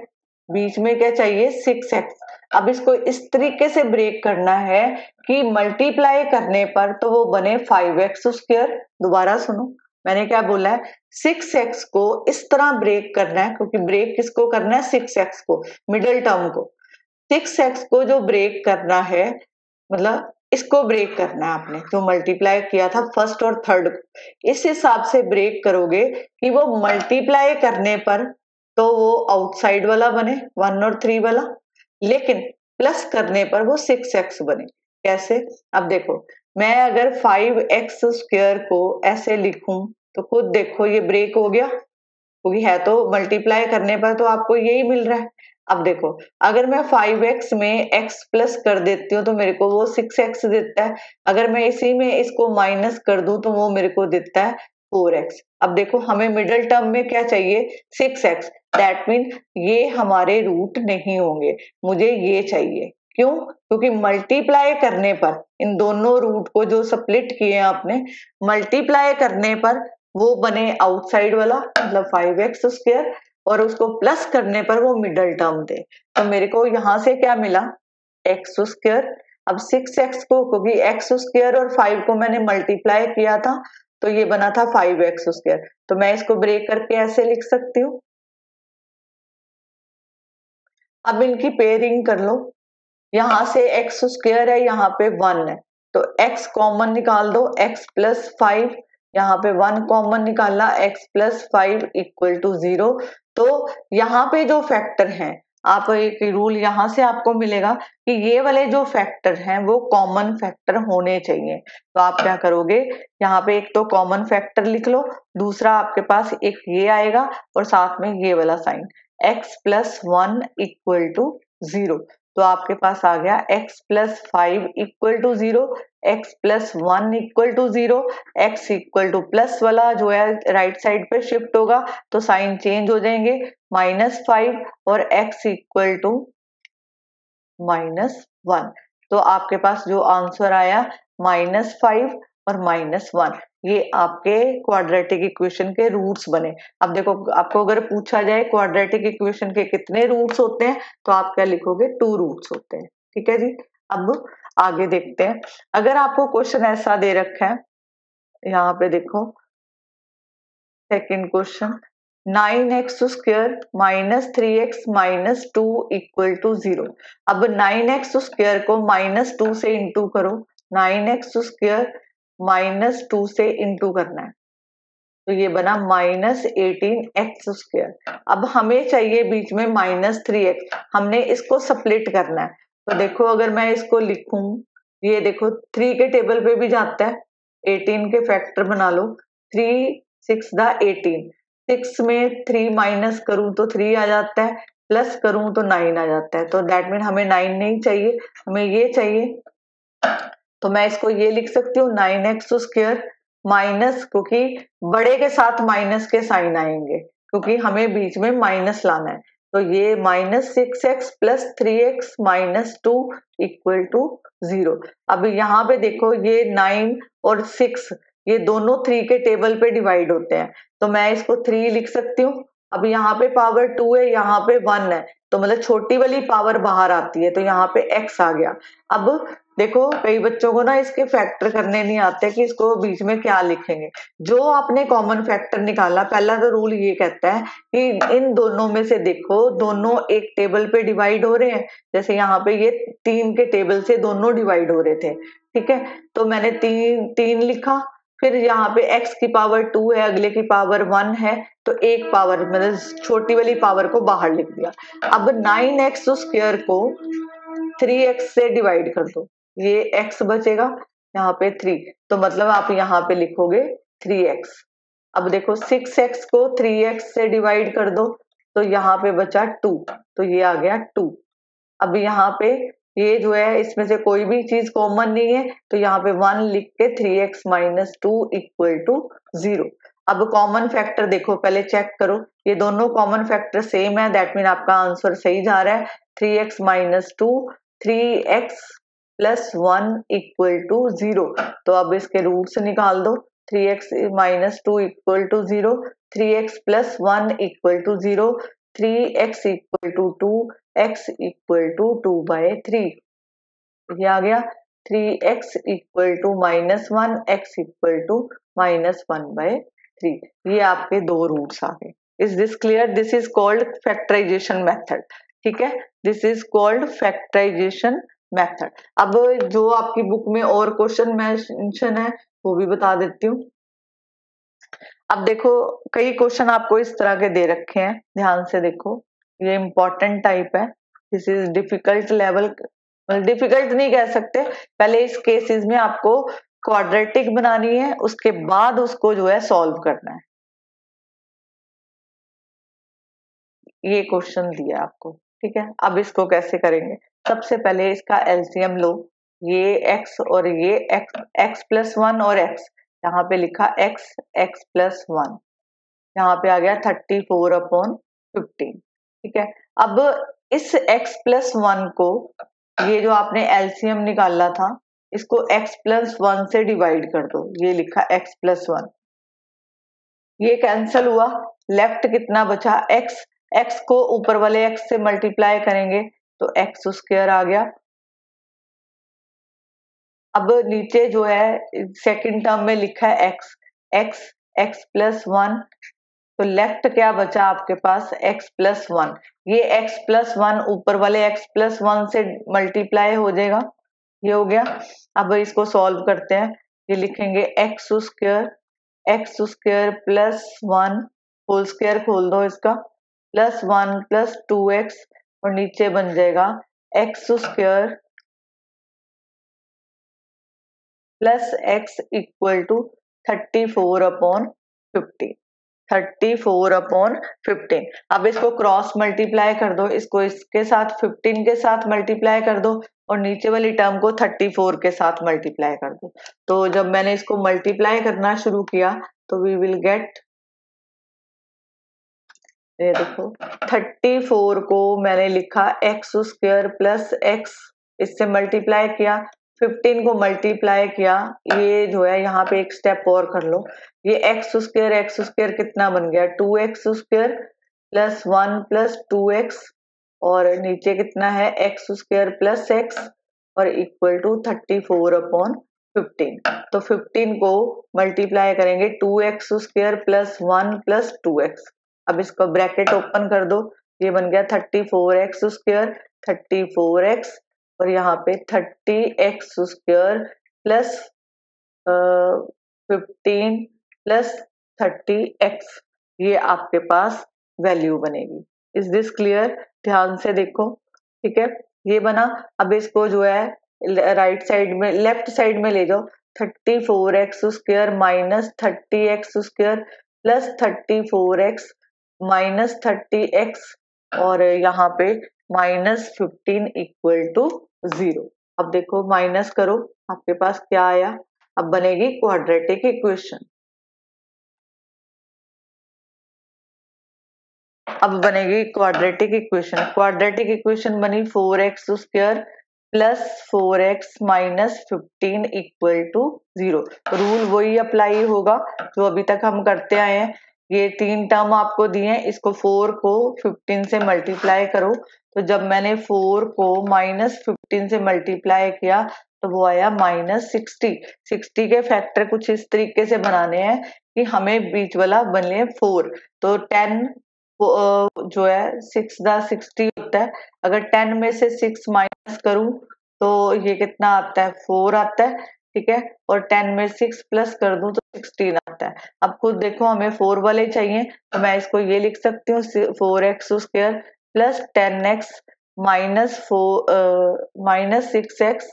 बीच में क्या चाहिए, 6x। अब इसको इस तरीके से ब्रेक करना है कि मल्टीप्लाई करने पर तो वो बने 5x स्क्वायर। दोबारा सुनो, मैंने क्या बोला है, 6x को इस तरह ब्रेक करना है, क्योंकि ब्रेक किसको करना है, 6x को, मिडिल टर्म को। 6x को जो ब्रेक करना है, मतलब इसको ब्रेक करना है आपने, जो मल्टीप्लाई किया था फर्स्ट और थर्ड को, इस हिसाब से ब्रेक करोगे कि वो मल्टीप्लाई करने पर तो वो आउटसाइड वाला बने 1 और 3 वाला, लेकिन प्लस करने पर वो 6x बने। कैसे, अब देखो, मैं अगर 5x स्क्वायर को ऐसे लिखूं तो खुद देखो ये ब्रेक हो गया, क्योंकि है तो मल्टीप्लाई करने पर तो आपको यही मिल रहा है। अब देखो, अगर मैं 5x में x प्लस कर देती हूँ तो मेरे को वो 6x देता है। अगर मैं इसी में इसको माइनस कर दूं तो वो मेरे को देता है 4x। अब देखो, हमें मिडिल टर्म में क्या चाहिए, 6x। दैट मीन ये हमारे रूट नहीं होंगे, मुझे ये चाहिए। क्यों, क्योंकि मल्टीप्लाई करने पर इन दोनों रूट को जो स्प्लिट किए आपने, मल्टीप्लाई करने पर वो बने आउटसाइड वाला, मतलब 5x स्क्वायर, और उसको प्लस करने पर वो मिडल टर्म दे। तो मेरे को यहां से क्या मिला, एक्स स्क्वायर। अब 6x को, क्योंकि एक्स स्क्वायर और 5 को मैंने मल्टीप्लाई किया था तो ये बना था 5x स्क्वायर, तो मैं इसको ब्रेक करके ऐसे लिख सकती हूँ। अब इनकी पेयरिंग कर लो, यहां से एक्स स्क्वायर है, यहाँ पे 1 है, तो x कॉमन निकाल दो, x प्लस 5, यहाँ पे 1 कॉमन निकाला, x प्लस 5 इक्वल टू 0। तो यहाँ पे जो फैक्टर हैं, आप एक रूल यहाँ से आपको मिलेगा कि ये वाले जो फैक्टर हैं वो कॉमन फैक्टर होने चाहिए। तो आप क्या करोगे, यहाँ पे एक तो कॉमन फैक्टर लिख लो, दूसरा आपके पास एक ये आएगा और साथ में ये वाला sign, x plus 1 equal to 0। तो आपके पास आ गया x plus 5 equal to 0, x plus 1 equal to 0, x equal to plus वाला जो है राइट साइड पे शिफ्ट होगा तो साइन चेंज हो जाएंगे, -5 और x इक्वल टू -1। तो आपके पास जो आंसर आया -5 और -1, ये आपके क्वाड्रेटिक इक्वेशन के रूट्स बने। अब देखो, आपको अगर पूछा जाए क्वाड्रेटिक इक्वेशन के कितने रूट्स होते हैं तो आप क्या लिखोगे, 2 रूट्स होते हैं। ठीक है जी। अब आगे देखते हैं। अगर आपको क्वेश्चन ऐसा दे रखा है, यहाँ पे देखो second question, 9x square minus 3x minus 2 equal to 0। अब 9x स्क्वायर को -2 से इंटू करो, 9x स्क्वायर -2 से इंटू करना है तो ये बना -18x स्क्वायर। अब हमें चाहिए बीच में -3x, हमने इसको स्प्लिट करना है। तो देखो, अगर मैं इसको लिखूं, ये देखो 3 के टेबल पे भी जाता है, 18 के फैक्टर बना लो, 3 6 दा 18, 6 में 3 माइनस करूं तो 3 आ जाता है, प्लस करूं तो 9 आ जाता है। तो दैट मीन हमें 9 नहीं चाहिए, हमें ये चाहिए। तो मैं इसको ये लिख सकती हूँ 9x स्क्वायर माइनस, क्योंकि बड़े के साथ माइनस के साइन आएंगे, क्योंकि हमें बीच में माइनस लाना है, तो ये -6x plus 3x minus 2 equal to 0। अब यहाँ पे देखो ये 9 और 6 ये दोनों 3 के टेबल पे डिवाइड होते हैं, तो मैं इसको 3 लिख सकती हूँ। अब यहाँ पे पावर 2 है, यहाँ पे 1 है, तो मतलब छोटी वाली पावर बाहर आती है, तो यहाँ पे x आ गया। अब देखो कई बच्चों को ना इसके फैक्टर करने नहीं आते कि इसको बीच में क्या लिखेंगे। जो आपने कॉमन फैक्टर निकाला, पहला तो रूल ये कहता है कि इन दोनों में से देखो दोनों एक टेबल पे डिवाइड हो रहे हैं। जैसे यहाँ पे ये 3 के टेबल से दोनों डिवाइड हो रहे थे, ठीक है, तो मैंने 3 लिखा। फिर यहाँ पे x की पावर 2 है, अगले की पावर 1 है, तो एक पावर मतलब छोटी वाली पावर को बाहर लिख दिया। अब 9x स्क्वायर को 3x से डिवाइड कर दो, ये x बचेगा, यहाँ पे 3, तो मतलब आप यहाँ पे लिखोगे 3x। अब देखो 6x को 3x से डिवाइड कर दो, तो यहाँ पे बचा 2, तो ये आ गया 2। अब यहाँ पे ये जो है इसमें से कोई भी चीज कॉमन नहीं है, तो यहाँ पे 1 लिख के 3x माइनस 2 इक्वल टू 0। अब कॉमन फैक्टर देखो, पहले चेक करो, ये दोनों कॉमन फैक्टर सेम है, दैट मीन आपका आंसर सही जा रहा है। 3x minus 2, 3x plus 1 equal to 0। तो अब इसके रूट्स निकाल दो, 3x minus 2 equal to 0, 3x plus 1 equal to 0, 3x equal to 2, x equal to 2/3। ये आ गया 3x equal to -1, x equal to -1/3। ये आपके दो रूट्स आ गए। Is this clear? This is called factorization method, ठीक है, this is called factorization method. अब जो आपकी बुक में और क्वेश्चन मेंशन है वो भी बता देती हूँ। अब देखो कई क्वेश्चन आपको इस तरह के दे रखे हैं, ध्यान से देखो, ये इंपॉर्टेंट टाइप है। This is difficult level, difficult नहीं कह सकते, पहले इस केसेस में आपको क्वाड्रेटिक बनानी है, उसके बाद उसको जो है सॉल्व करना है। ये क्वेश्चन दिया आपको, ठीक है। अब इसको कैसे करेंगे? सबसे पहले इसका एलसीएम लो, ये x और ये x प्लस 1 और x, यहाँ पे लिखा x प्लस 1, यहाँ पे आ गया 34/15, ठीक है। अब इस x प्लस 1 को, ये जो आपने एलसीएम निकाला था, इसको x प्लस 1 से डिवाइड कर दो, ये लिखा x प्लस 1, ये कैंसल हुआ, लेफ्ट कितना बचा x को ऊपर वाले x से मल्टीप्लाई करेंगे तो x स्क्वायर आ गया। अब नीचे जो है सेकंड टर्म में लिखा है x प्लस 1, तो लेफ्ट क्या बचा आपके पास x प्लस 1, ये x प्लस 1 ऊपर वाले x प्लस 1 से मल्टीप्लाई हो जाएगा, ये हो गया। अब इसको सॉल्व करते हैं, ये लिखेंगे x square plus 1 whole square खोल दो इसका, प्लस 1 प्लस 2x, और नीचे बन जाएगा x square plus x equal to 34/15, 34/15। अब इसको क्रॉस मल्टीप्लाई कर दो, इसको इसके साथ 15 के साथ मल्टीप्लाई कर दो, और नीचे वाली टर्म को 34 के साथ मल्टीप्लाई कर दो। तो जब मैंने इसको मल्टीप्लाई करना शुरू किया तो वी विल गेट, ये देखो 34 को मैंने लिखा x स्क्वायर प्लस x, इससे मल्टीप्लाई किया, 15 को मल्टीप्लाई किया, ये जो है यहाँ पे एक स्टेप और कर लो, ये x स्क्वायर कितना बन गया 2x square plus 1 plus 2x, और नीचे कितना है x स्क्वायर प्लस x, और इक्वल टू 34/15। तो 15 को मल्टीप्लाई करेंगे 2x square plus 1 plus 2x। अब इसको ब्रैकेट ओपन कर दो, ये बन गया 34x स्क्वायर, 34x, और यहाँ पे 30x square plus 15 plus 30x, ये आपके पास वैल्यू बनेगी। Is this clear? ध्यान से देखो, ठीक है, ये बना। अब इसको जो है राइट साइड में, लेफ्ट साइड में ले जाओ, 34x square minus 30x square plus 34x minus 30x, और यहाँ पे -15 इक्वल टू 0। अब देखो माइनस करो, आपके पास क्या आया, अब बनेगी क्वाड्रेटिक इक्वेशन। अब बनेगी क्वाड्रेटिक इक्वेशन। क्वाड्रेटिक इक्वेशन बनी 4x² plus 4x minus 15 equal to 0। Rule वही अप्लाई होगा जो अभी तक हम करते आए हैं। ये 3 टर्म आपको दिए हैं, इसको 4 को 15 से मल्टीप्लाई करो। तो जब मैंने 4 को -15 से मल्टीप्लाई किया तो वो आया -60। 60 के फैक्टर कुछ इस तरीके से बनाने हैं कि हमें बीच वाला बने 4। तो 10 जो है 6 दा 60 होता है। अगर 10 में से 6 माइनस करूं तो ये कितना आता है, 4 आता है। ठीक है, और 10 में 6 प्लस कर दूं तो 16 आता है। अब खुद देखो हमें 4 वाले चाहिए, तो मैं इसको ये लिख सकती हूँ 4x² plus 10x minus 6x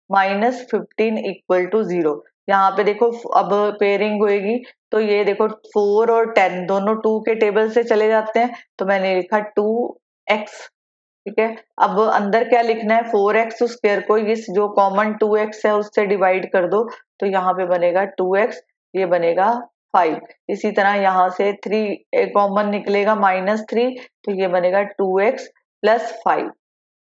-15 equal to 0। यहाँ पे देखो अब पेयरिंग होएगी तो ये देखो 4 और 10 दोनों 2 के टेबल से चले जाते हैं, तो मैंने लिखा 2x। ठीक है, अब अंदर क्या लिखना है, 4x² को इस जो कॉमन 2x है उससे डिवाइड कर दो, तो यहाँ पे बनेगा 2x, ये बनेगा 5। इसी तरह यहाँ से 3 कॉमन निकलेगा -3, तो ये बनेगा 2x प्लस 5।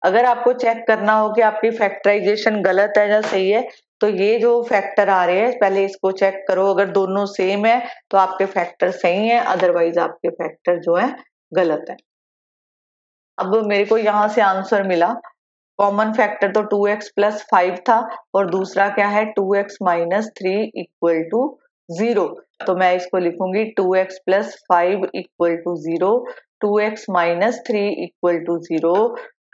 अगर आपको चेक करना हो कि आपकी फैक्टराइजेशन गलत है या सही है, तो ये जो फैक्टर आ रहे हैं पहले इसको चेक करो। अगर दोनों सेम है तो आपके फैक्टर सही है, अदरवाइज आपके फैक्टर जो है गलत है। अब मेरे को यहाँ से आंसर मिला, कॉमन फैक्टर तो 2x प्लस 5 था और दूसरा क्या है 2x माइनस 3 इक्वल टू 0। तो मैं इसको लिखूंगी 2x plus 5 equal to 0, 2x minus 3 equal to 0,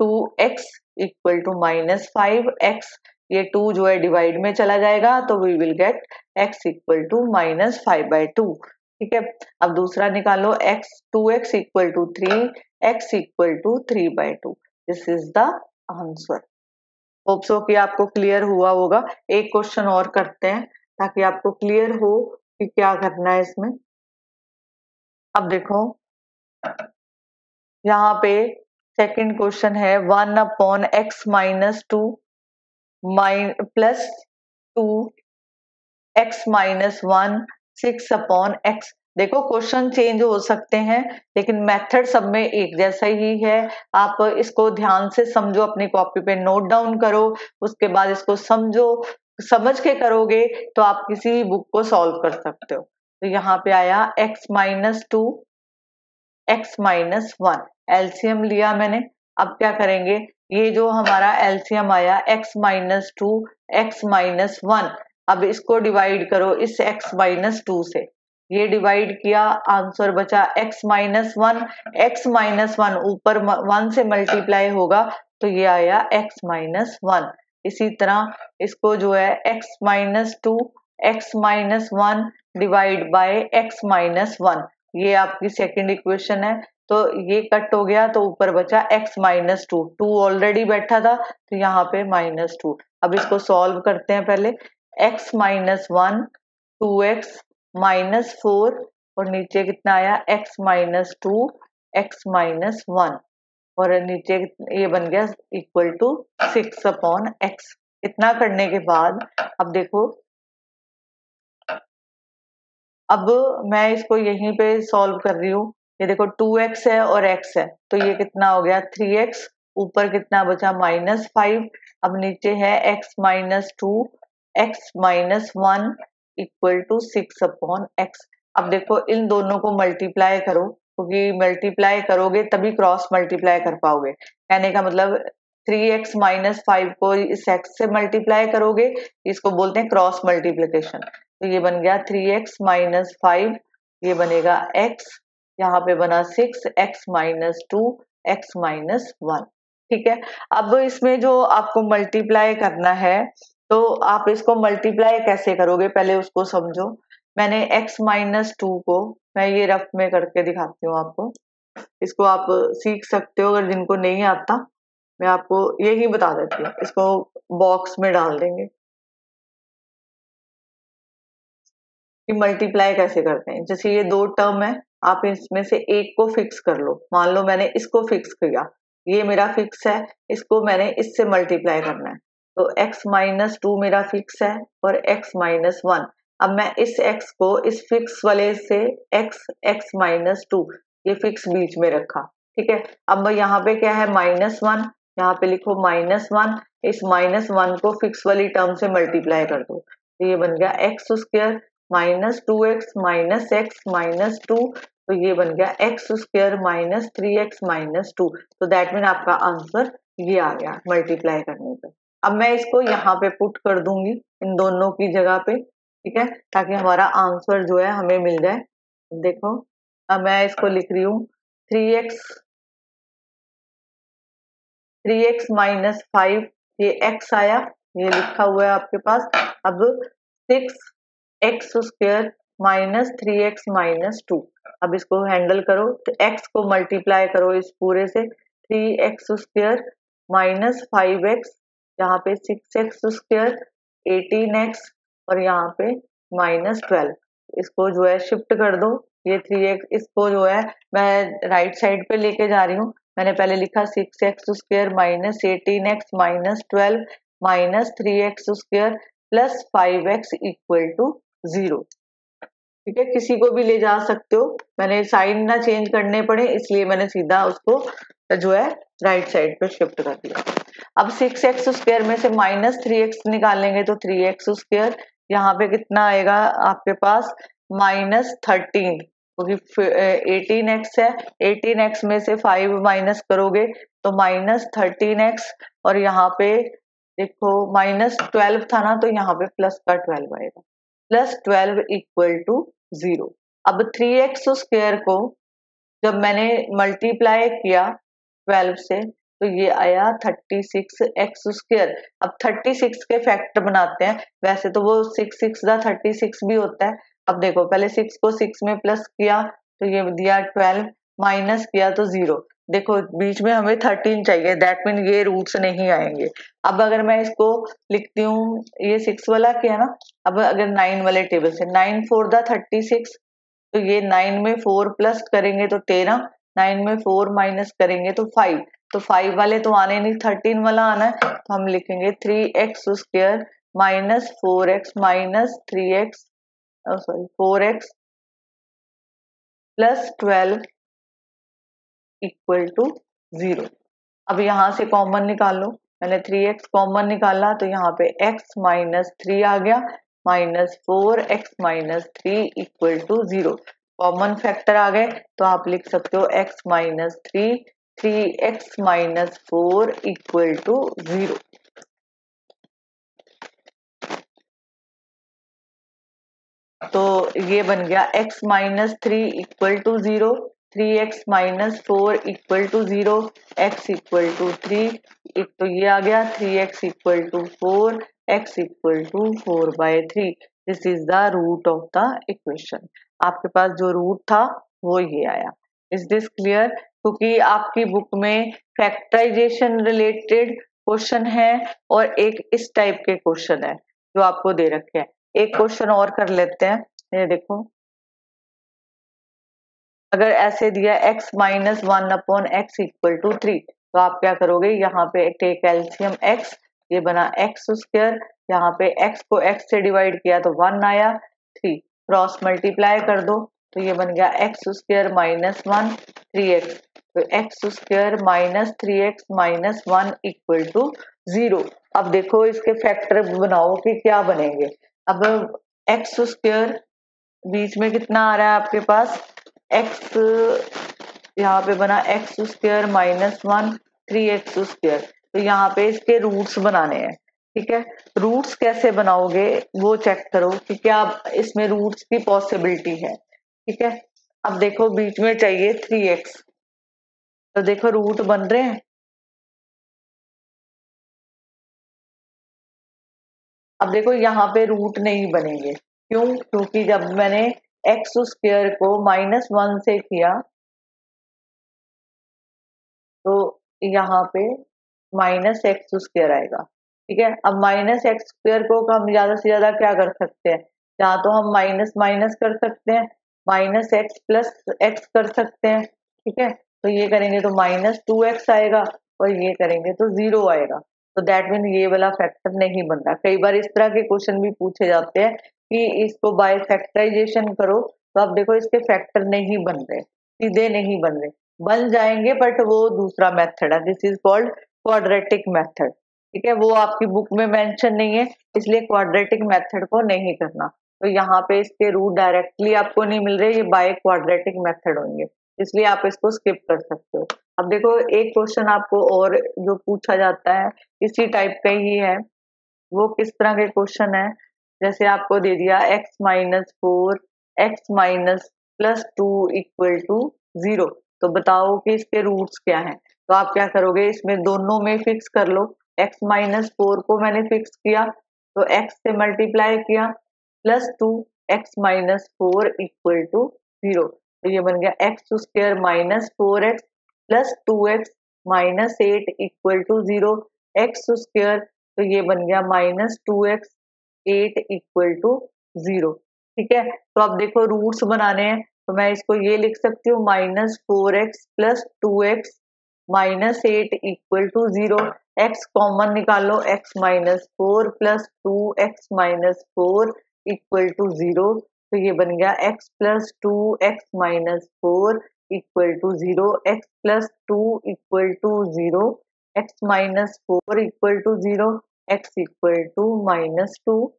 2x equal to -5x। ये 2 जो है डिवाइड में चला जाएगा तो we will get x equal to -5/2। ठीक है, अब दूसरा निकालो x, 2x equal to 3, x equal to 3/2। This is the answer. Hope so कि आपको क्लियर हुआ होगा। एक क्वेश्चन और करते हैं ताकि आपको क्लियर हो कि क्या करना है इसमें। अब देखो यहाँ पे सेकंड क्वेश्चन है 1/x minus 2 plus 2x minus 1 6/x। देखो क्वेश्चन चेंज हो सकते हैं लेकिन मेथड सब में एक जैसा ही है। आप इसको ध्यान से समझो, अपनी कॉपी पे नोट डाउन करो, उसके बाद इसको समझो। समझ के करोगे तो आप किसी भी बुक को सॉल्व कर सकते हो। तो यहाँ पे आया x minus 2 x minus 1, LCM लिया मैंने। अब क्या करेंगे, ये जो हमारा एलसीएम आया x माइनस 2 x माइनस 1, अब इसको डिवाइड करो इस x माइनस 2 से। ये डिवाइड किया, आंसर बचा x माइनस 1। x माइनस 1 ऊपर 1 से मल्टीप्लाई होगा तो ये आया x माइनस 1। इसी तरह इसको जो है x minus 2 x minus 1 divide by x minus 1, ये आपकी सेकंड इक्वेशन है। तो ये कट हो गया तो ऊपर बचा x माइनस 2, 2 ऑलरेडी बैठा था तो यहाँ पे -2। अब इसको सॉल्व करते हैं पहले। x माइनस 1 2x माइनस 4 और नीचे कितना आया x माइनस 2 x माइनस 1 और नीचे ये बन गया इक्वल टू 6/x। इतना करने के बाद अब देखो, अब मैं इसको यहीं पे सॉल्व कर रही हूँ। ये देखो 2x है और x है तो ये कितना हो गया 3x, ऊपर कितना बचा -5। अब नीचे है x minus 2 x minus 1 equal to 6/x। अब देखो इन दोनों को मल्टीप्लाई करो, क्योंकि मल्टीप्लाई करोगे तभी क्रॉस मल्टीप्लाई कर पाओगे। कहने का मतलब 3x माइनस 5 को इस x से मल्टीप्लाई करोगे, इसको बोलते हैं क्रॉस मल्टीप्लिकेशन। तो ये बन गया 3x माइनस 5, ये बनेगा x, यहाँ पे बना 6x माइनस 2 x माइनस 1। ठीक है, अब इसमें जो आपको मल्टीप्लाई करना है तो आप इसको मल्टीप्लाई कैसे करोगे पहले उसको समझो। मैंने x माइनस 2 को, मैं ये रफ में करके दिखाती हूँ आपको, इसको आप सीख सकते हो। अगर जिनको नहीं आता मैं आपको यही बता देती हूँ, इसको बॉक्स में डाल देंगे कि मल्टीप्लाई कैसे करते हैं। जैसे ये 2 टर्म है, आप इसमें से एक को फिक्स कर लो। मान लो मैंने इसको फिक्स किया, ये मेरा फिक्स है, इसको मैंने इससे मल्टीप्लाई करना है। तो x माइनस 2 मेरा फिक्स है और x माइनस 1, अब मैं इस x को इस फिक्स वाले से x -2 ये फिक्स बीच में रखा, ठीक है। अब यहाँ पे क्या है -1, यहाँ पे लिखो -1, इस -1 को फिक्स वाली टर्म से मल्टीप्लाई कर दो, तो ये बन गया x स्क्वायर -2x -x -2, तो ये बन गया x स्क्वायर -3x -2। तो दैट मीन आपका आंसर ये आ गया मल्टीप्लाई करने पे। अब मैं इसको यहाँ पे पुट कर दूंगी इन दोनों की जगह पे, ठीक है, ताकि हमारा आंसर जो है हमें मिल जाए। देखो अब मैं इसको लिख रही हूँ 3x -5, ये x आया, ये लिखा हुआ है आपके पास। अब 6x स्क्वायर -3x -2, अब इसको हैंडल करो तो x को मल्टीप्लाई करो इस पूरे से, 3x स्क्वायर -5x, यहाँ पे 6x स्क्वायर 18x और यहाँ पे -12, इसको जो है शिफ्ट कर दो। ये 3x इसको जो है मैं राइट साइड पे लेके जा रही हूँ। मैंने पहले लिखा 6x square -18x -12 -3x square +5x = 0, ठीक है। किसी को भी ले जा सकते हो, मैंने साइन ना चेंज करने पड़े इसलिए मैंने सीधा उसको जो है राइट साइड पे शिफ्ट कर दिया। अब 6x स्क्वायर में से -3x निकालेंगे तो 3x स्क्वायर, यहाँ पे कितना आएगा आपके पास -13, क्योंकि 18x है, 18x में से 5 माइनस करोगे तो -13x, और यहाँ पे देखो -12 था ना, तो यहाँ पे प्लस का 12 आएगा, +12 = 0। अब 3x स्क्वायर को जब मैंने मल्टीप्लाई किया 12 से तो ये आया 36x स्क्वायर। अब 36 के फैक्टर बनाते हैं, वैसे तो वो 6 दा 36 भी होता है। अब देखो पहले 6 को 6 में प्लस किया तो ये दिया 12, माइनस किया तो 0। देखो बीच में हमें 13 चाहिए, दैट मीन ये रूट्स नहीं आएंगे। अब अगर मैं इसको लिखती हूँ, ये 6 वाला किया ना, अब अगर 9 वाले टेबल से 9 4 दा 36, तो ये 9 में 4 प्लस करेंगे तो 13, 9 में 4 माइनस करेंगे तो 5, तो 5 वाले तो आने नहीं, 13 वाला आना है, तो हम लिखेंगे 3x square -4x -3x, sorry 4x +12 = 0। अब यहाँ से कॉमन निकाल लो, मैंने 3x कॉमन निकाला तो यहाँ पे x -3 आ गया, -4x -3 = 0। कॉमन फैक्टर आ गए तो आप लिख सकते हो x -3 3x -4 = 0। तो ये बन गया x -3 = 0, 3x -4 = 0, x = 3, एक तो ये आ गया 3x = 4, x = 4/3। This is the root of the equation. आपके पास जो रूट था वो ये आया। Is this clear? क्योंकि आपकी बुक में फैक्टराइजेशन रिलेटेड क्वेश्चन है और एक इस टाइप के क्वेश्चन है जो आपको दे रखे हैं। एक क्वेश्चन और कर लेते हैं, ये देखो, अगर ऐसे दिया x -1/x = 3, तो आप क्या करोगे, यहाँ पे टेक एलसीएम x, ये बना x स्क्वायर, यहाँ पे x को x से डिवाइड किया तो 1 आया, 3 क्रॉस मल्टीप्लाई कर दो तो ये बन गया x स्क्वायर -1 3x, तो x स्क्वायर -3x -1 = 0। अब देखो इसके फैक्टर बनाओ कि क्या बनेंगे। अब x स्क्वायर बीच में कितना आ रहा है आपके पास, x यहाँ पे बना x स्क्वायर -1 3x स्क्वायर, तो यहाँ पे इसके रूट्स बनाने हैं, ठीक है। रूट्स कैसे बनाओगे वो चेक करो कि क्या इसमें रूट्स की पॉसिबिलिटी है, ठीक है। अब देखो बीच में चाहिए 3x, तो देखो रूट बन रहे हैं। अब देखो यहाँ पे रूट नहीं बनेंगे, क्यों? क्योंकि जब मैंने x स्क्वायर को -1 से किया तो यहाँ पे -x स्क्वायर आएगा, ठीक है। अब -x स्क्वायर को हम ज्यादा से ज्यादा क्या कर सकते हैं, या तो हम माइनस माइनस कर सकते हैं, -x + x कर सकते हैं, ठीक है। तो ये करेंगे तो -2x आएगा और ये करेंगे तो 0 आएगा। तो दैट मीन ये वाला फैक्टर नहीं बन रहा। कई बार इस तरह के क्वेश्चन भी पूछे जाते हैं कि इसको बाय फैक्टराइजेशन करो, तो आप देखो इसके फैक्टर नहीं बन रहे, सीधे नहीं बन रहे, बन जाएंगे बट वो दूसरा मेथड है, this is called quadratic method. ठीक है, वो आपकी बुक में मेंशन नहीं है, इसलिए क्वाड्रेटिक मेथड को नहीं करना। तो यहाँ पे इसके रूट डायरेक्टली आपको नहीं मिल रहे, ये बाय क्वाड्रेटिक मेथड होंगे, इसलिए आप इसको स्किप कर सकते हो। अब देखो एक क्वेश्चन आपको और जो पूछा जाता है इसी टाइप का ही है, वो किस तरह के क्वेश्चन है, जैसे आपको दे दिया x-4 x-+2 इक्वल टू 0, तो बताओ कि इसके रूट्स क्या हैं। तो आप क्या करोगे, इसमें दोनों में फिक्स कर लो, x-4 को मैंने फिक्स किया तो x से मल्टीप्लाई किया, +2 x-4 इक्वल टू 0, तो ये बन गया x² -4x plus 2x -8 equal to 0, x², तो ये बन गया -2x 8 इक्वल टू 0। ठीक है, तो अब देखो रूट्स बनाने हैं, तो मैं इसको ये लिख सकती हूँ -4x plus 2x -8 equal to 0, x common निकालो, x-4 plus 2x -4 equal to 0, तो ये बन गया x plus 2x-4 equal to 0, x plus 2 equal to 0, x-4 equal to 0, x equal to -2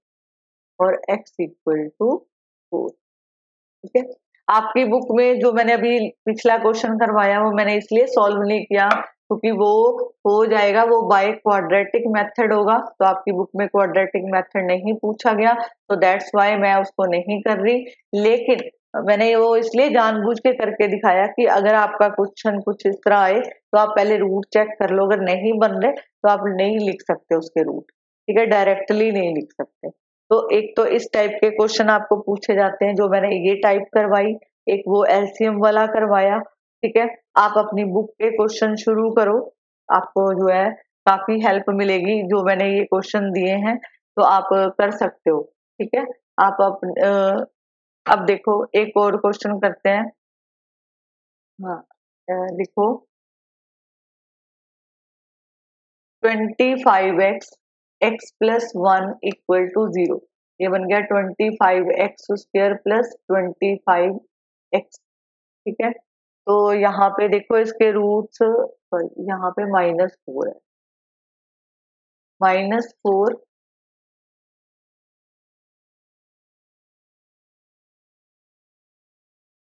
और x इक्वल टू 4। ठीक है, आपकी बुक में जो मैंने अभी पिछला क्वेश्चन करवाया वो मैंने इसलिए सॉल्व नहीं किया क्योंकि वो हो जाएगा, वो बाय क्वाड्रेटिक मेथड होगा, तो आपकी बुक में क्वाड्रेटिक मेथड नहीं पूछा गया, तो दैट्स वाई मैं उसको नहीं कर रही। लेकिन मैंने वो इसलिए जानबूझ के करके दिखाया कि अगर आपका क्वेश्चन कुछ इस तरह आए तो आप पहले रूट चेक कर लो, अगर नहीं बन रहे तो आप नहीं लिख सकते उसके रूट। ठीक है, डायरेक्टली नहीं लिख सकते। तो एक तो इस टाइप के क्वेश्चन आपको पूछे जाते हैं जो मैंने ये टाइप करवाई, एक वो एलसीएम वाला करवाया। ठीक है, आप अपनी बुक के क्वेश्चन शुरू करो, आपको जो है काफी हेल्प मिलेगी, जो मैंने ये क्वेश्चन दिए हैं तो आप कर सकते हो। ठीक है, आप अब देखो एक और क्वेश्चन करते हैं। हाँ, लिखो 25x x+1 इक्वल टू 0, ये बन गया 25x² प्लस 25x। ठीक है, तो यहाँ पे देखो इसके रूट्स, सॉरी यहाँ पे -4 है, -4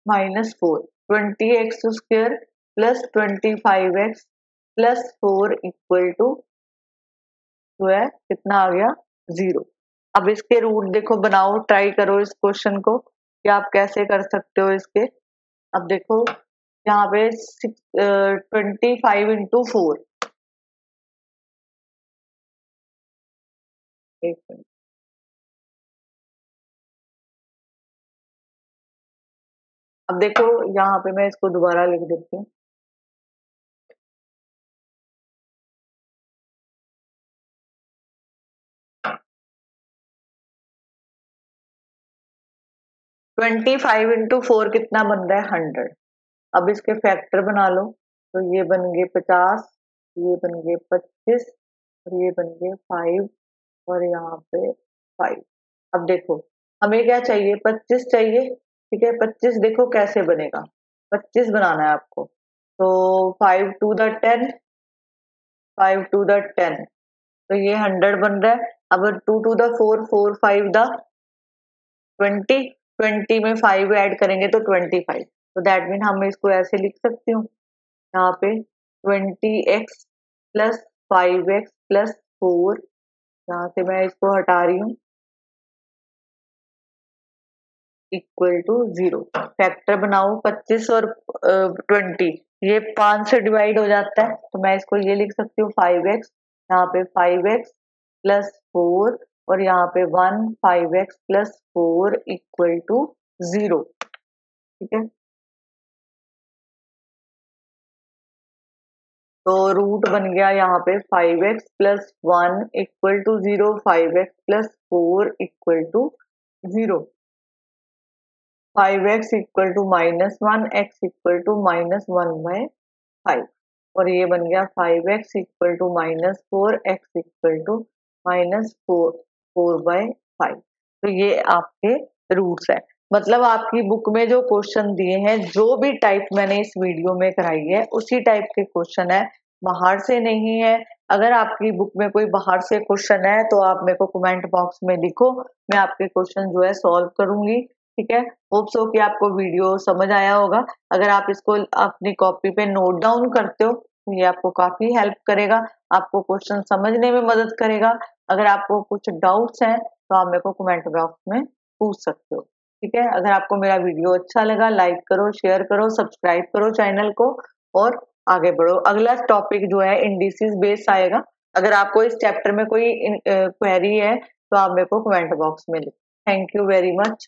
-4 20x² plus 25x plus 4 equal to जो है कितना आ गया 0। अब इसके रूट देखो, बनाओ, ट्राई करो इस क्वेश्चन को कि आप कैसे कर सकते हो इसके। अब देखो यहाँ पे 25 × 4, एक मिनट, अब देखो यहाँ पे मैं इसको दोबारा लिख देती हूँ। 25 × 4 कितना बन रहा है 100। अब इसके फैक्टर बना लो, तो ये बन गए 50, ये बन गए 25 और ये बन गए 5 और यहाँ पे 5। अब देखो हमें क्या चाहिए, 25 चाहिए। ठीक है, 25 देखो कैसे बनेगा, 25 बनाना है आपको, तो 5 टू द 10, 5 टू द 10, तो ये 100 बन रहा है। अब 2 टू द 4, 4 5 द 20, 20 में 5 ऐड करेंगे तो 25, तो दैट मीन हम इसको ऐसे लिख सकती हूँ, यहाँ पे 20x प्लस 5x प्लस 4, यहाँ से मैं इसको हटा रही हूँ, इक्वल टू 0। फैक्टर बनाओ, 25 और 20, ये 5 से डिवाइड हो जाता है, तो मैं इसको ये लिख सकती हूँ 5x, यहाँ पे 5x प्लस 4 और यहाँ पे 1, 5x प्लस 4 इक्वल टू 0। ठीक है, तो रूट बन गया यहाँ पे 5x plus 1 equal to 0, 5x plus 4 equal to 0, 5x equal to -1, x equal to -1/5 और ये बन गया 5x equal to -4, x equal to -4/5। तो ये आपके रूट्स है। मतलब आपकी बुक में जो क्वेश्चन दिए हैं, जो भी टाइप मैंने इस वीडियो में कराई है उसी टाइप के क्वेश्चन है, बाहर से नहीं है। अगर आपकी बुक में कोई बाहर से क्वेश्चन है तो आप मेरे को कमेंट बॉक्स में लिखो, मैं आपके क्वेश्चन जो है सॉल्व करूंगी। ठीक है, होप सो कि आपको वीडियो समझ आया होगा। अगर आप इसको अपनी कॉपी पे नोट डाउन करते हो तो ये आपको काफी हेल्प करेगा, आपको क्वेश्चन समझने में मदद करेगा। अगर आपको कुछ डाउट्स हैं तो आप मेरे को कमेंट बॉक्स में पूछ सकते हो। ठीक है, अगर आपको मेरा वीडियो अच्छा लगा लाइक करो, शेयर करो, सब्सक्राइब करो चैनल को और आगे बढ़ो। अगला टॉपिक जो है इंडिसेस बेस आएगा। अगर आपको इस चैप्टर में कोई क्वेरी है तो आप मेरे को कमेंट बॉक्स में लिखो। Thank you very much.